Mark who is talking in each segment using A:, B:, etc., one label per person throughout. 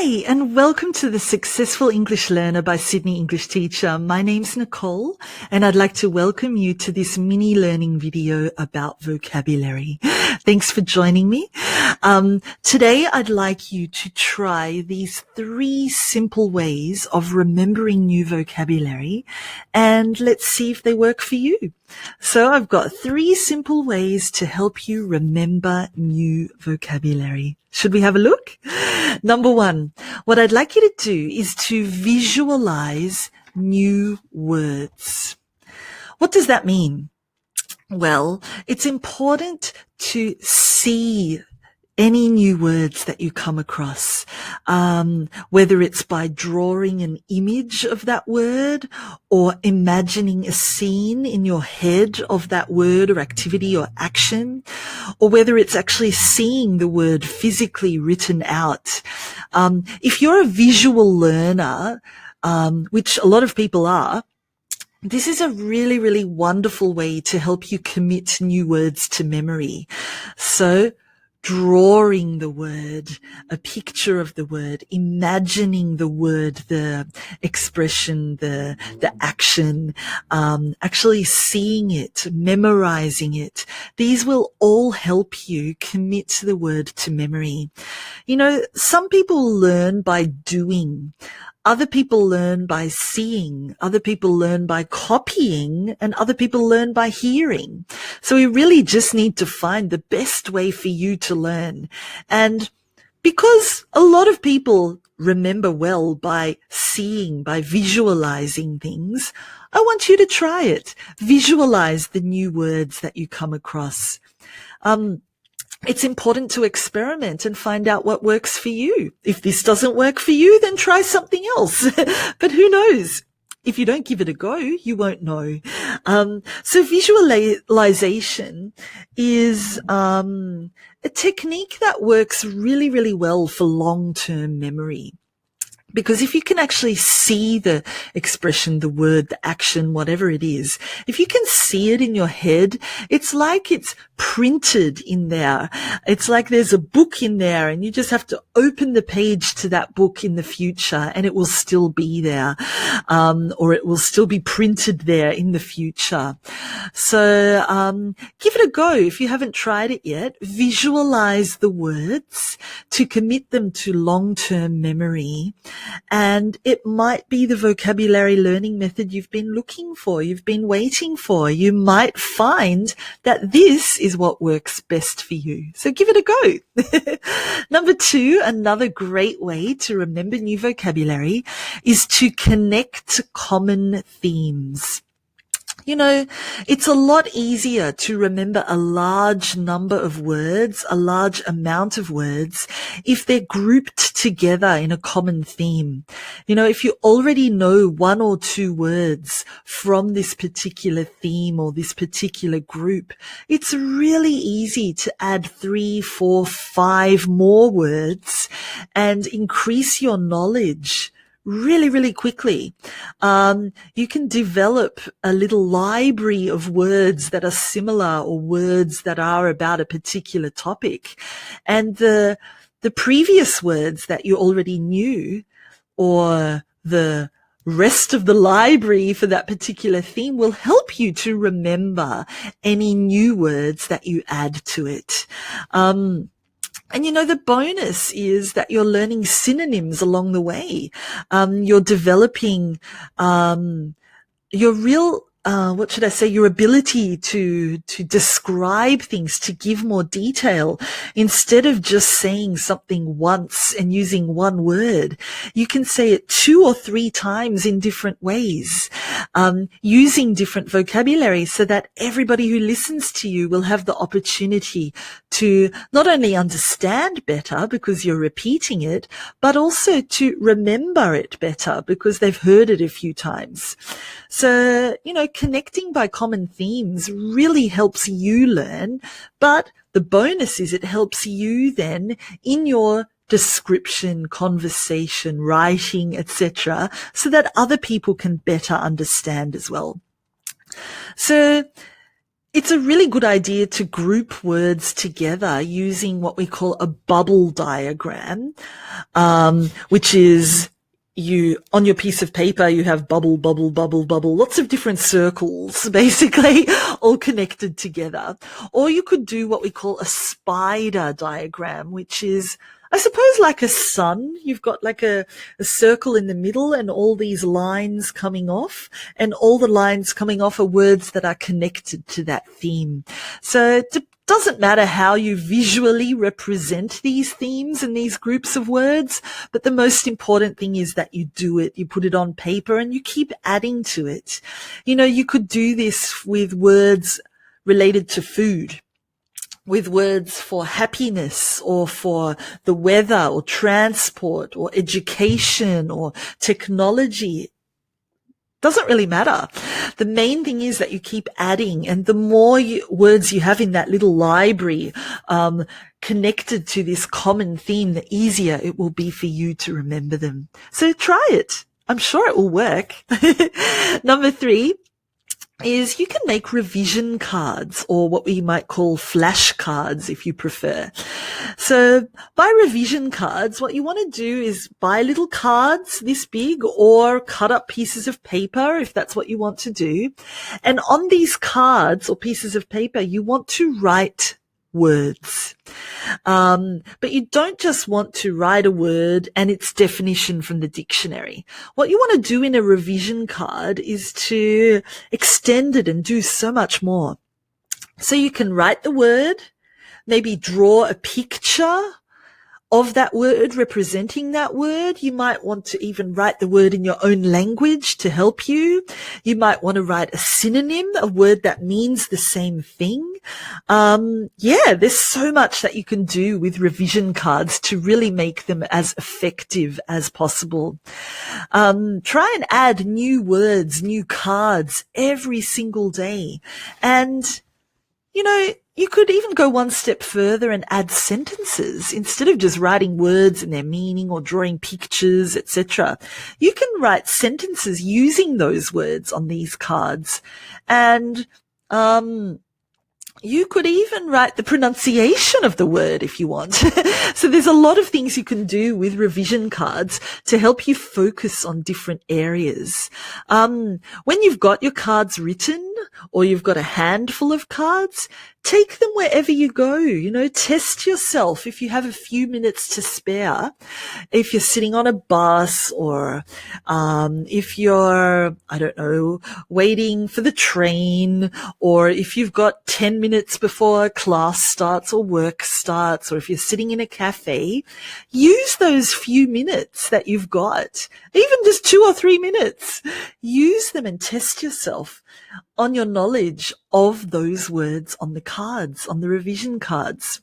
A: Hi, and welcome to the Successful English Learner by Sydney English Teacher. My name's Nicole, and I'd like to welcome you to this mini learning video about vocabulary. Thanks for joining me. Today, I'd like you to try these 3 simple ways of remembering new vocabulary, and let's see if they work for you. So I've got 3 simple ways to help you remember new vocabulary. Should we have a look? Number 1, what I'd like you to do is to visualize new words. What does that mean? Well, it's important to see any new words that you come across, whether it's by drawing an image of that word or imagining a scene in your head of that word or activity or action, or whether it's actually seeing the word physically written out. If you're a visual learner, which a lot of people are, this is a really, really wonderful way to help you commit new words to memory. So, drawing the word, a picture of the word, imagining the word, the expression, the action, actually seeing it, memorizing it. These will all help you commit the word to memory. You know, some people learn by doing. Other people learn by seeing, other people learn by copying, and other people learn by hearing. So we really just need to find the best way for you to learn. And because a lot of people remember well by seeing, by visualizing things, I want you to try it. Visualize the new words that you come across. It's important to experiment and find out what works for you. If this doesn't work for you, then try something else. But who knows? If you don't give it a go, you won't know. So visualization is a technique that works really, really well for long-term memory. Because if you can actually see the expression, the word, the action, whatever it is, if you can see it in your head, it's like it's printed in there. It's like there's a book in there and you just have to open the page to that book in the future and it will still be there, or it will still be printed there in the future. So, give it a go. If you haven't tried it yet, visualize the words to commit them to long-term memory. And it might be the vocabulary learning method you've been looking for, you've been waiting for. You might find that this is what works best for you. So give it a go. Number 2, another great way to remember new vocabulary is to connect common themes. You know, it's a lot easier to remember a large number of words, a large amount of words, if they're grouped together in a common theme. You know, if you already know 1 or 2 words from this particular theme or this particular group, it's really easy to add 3, 4, 5 more words and increase your knowledge really, really quickly. You can develop a little library of words that are similar or words that are about a particular topic. And the previous words that you already knew or the rest of the library for that particular theme will help you to remember any new words that you add to it. And you know, the bonus is that you're learning synonyms along the way. You're developing, your real, your ability to describe things, to give more detail. Instead of just saying something once and using one word, you can say it 2 or 3 times in different ways, using different vocabulary so that everybody who listens to you will have the opportunity to not only understand better because you're repeating it, but also to remember it better because they've heard it a few times. So, you know, connecting by common themes really helps you learn, but the bonus is it helps you then in your description, conversation, writing, etc., so that other people can better understand as well. So It's a really good idea to group words together using what we call a bubble diagram, which is on your piece of paper, you have bubble, bubble, bubble, bubble, lots of different circles, basically, all connected together. Or you could do what we call a spider diagram, which is, I suppose, like a sun. You've got like a circle in the middle and all these lines coming off, and all the lines coming off are words that are connected to that theme. So it doesn't matter how you visually represent these themes and these groups of words, but the most important thing is that you do it. You put it on paper and you keep adding to it. You could do this with words related to food, with words for happiness or for the weather or transport or education or technology. Doesn't really matter. The main thing is that you keep adding, and the more words you have in that little library connected to this common theme, the easier it will be for you to remember them. So try it. I'm sure it will work. Number 3 is you can make revision cards, or what we might call flashcards if you prefer. So by revision cards, what you want to do is buy little cards this big, or cut up pieces of paper if that's what you want to do. And on these cards or pieces of paper, you want to write words. But you don't just want to write a word and its definition from the dictionary. What you want to do in a revision card is to extend it and do so much more. So you can write the word, maybe draw a picture of that word, representing that word. You might want to even write the word in your own language to help you. You might want to write a synonym, a word that means the same thing. There's so much that you can do with revision cards to really make them as effective as possible. Try and add new words, new cards every single day. And, you could even go one step further and add sentences instead of just writing words and their meaning or drawing pictures, etc. You can write sentences using those words on these cards. And you could even write the pronunciation of the word if you want. So there's a lot of things you can do with revision cards to help you focus on different areas. When you've got your cards written, or you've got a handful of cards, take them wherever you go. Test yourself if you have a few minutes to spare. If you're sitting on a bus, or if you're, waiting for the train, or if you've got 10 minutes before class starts or work starts, or if you're sitting in a cafe, use those few minutes that you've got, even just 2 or 3 minutes. Use them and test yourself on your knowledge of those words on the cards, on the revision cards.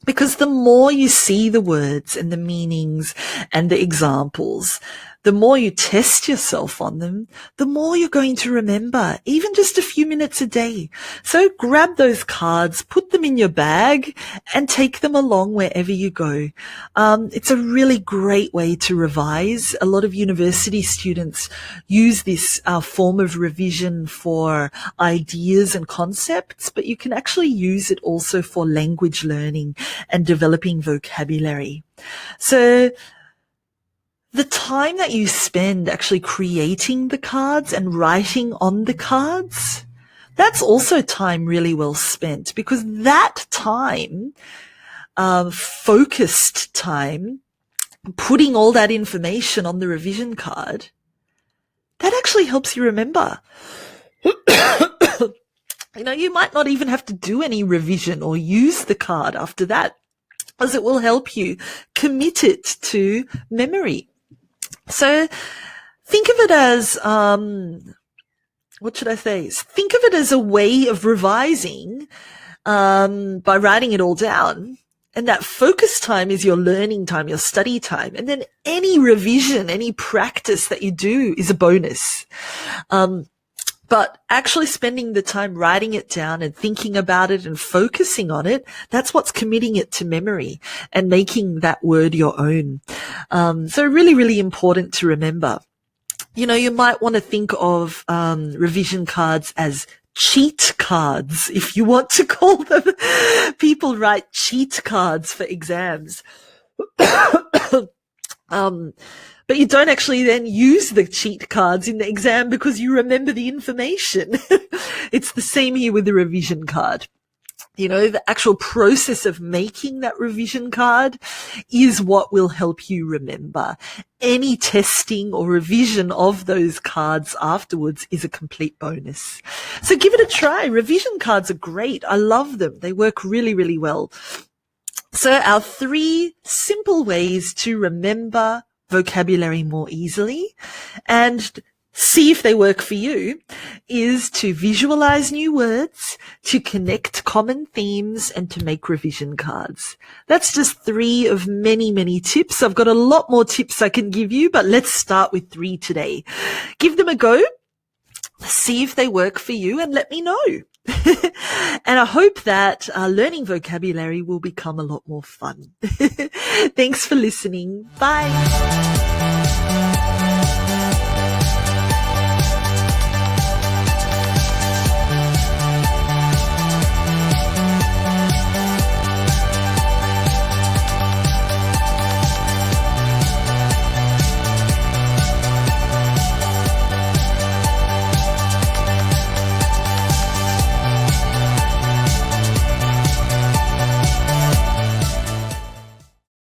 A: Because the more you see the words and the meanings and the examples, the more you test yourself on them, the more you're going to remember, even just a few minutes a day. So grab those cards, put them in your bag, and take them along wherever you go. It's a really great way to revise. A lot of university students use this form of revision for ideas and concepts, but you can actually use it also for language learning and developing vocabulary. So the time that you spend actually creating the cards and writing on the cards, that's also time really well spent, because that time, focused time, putting all that information on the revision card, that actually helps you remember. You might not even have to do any revision or use the card after that, as it will help you commit it to memory. So think of it as, think of it as a way of revising by writing it all down. And that focus time is your learning time, your study time. And then any revision, any practice that you do is a bonus. But actually spending the time writing it down and thinking about it and focusing on it, that's what's committing it to memory and making that word your own. So really, really important to remember. You might want to think of revision cards as cheat cards, if you want to call them. People write cheat cards for exams. But you don't actually then use the cheat cards in the exam because you remember the information. It's the same here with the revision card. You know, the actual process of making that revision card is what will help you remember. Any testing or revision of those cards afterwards is a complete bonus. So give it a try. Revision cards are great. I love them. They work really, really well. So our 3 simple ways to remember vocabulary more easily and see if they work for you is to visualize new words, to connect common themes, and to make revision cards. That's just 3 of many, many tips. I've got a lot more tips I can give you, but let's start with 3 today. Give them a go, see if they work for you, and let me know. And I hope that learning vocabulary will become a lot more fun. Thanks for listening. Bye.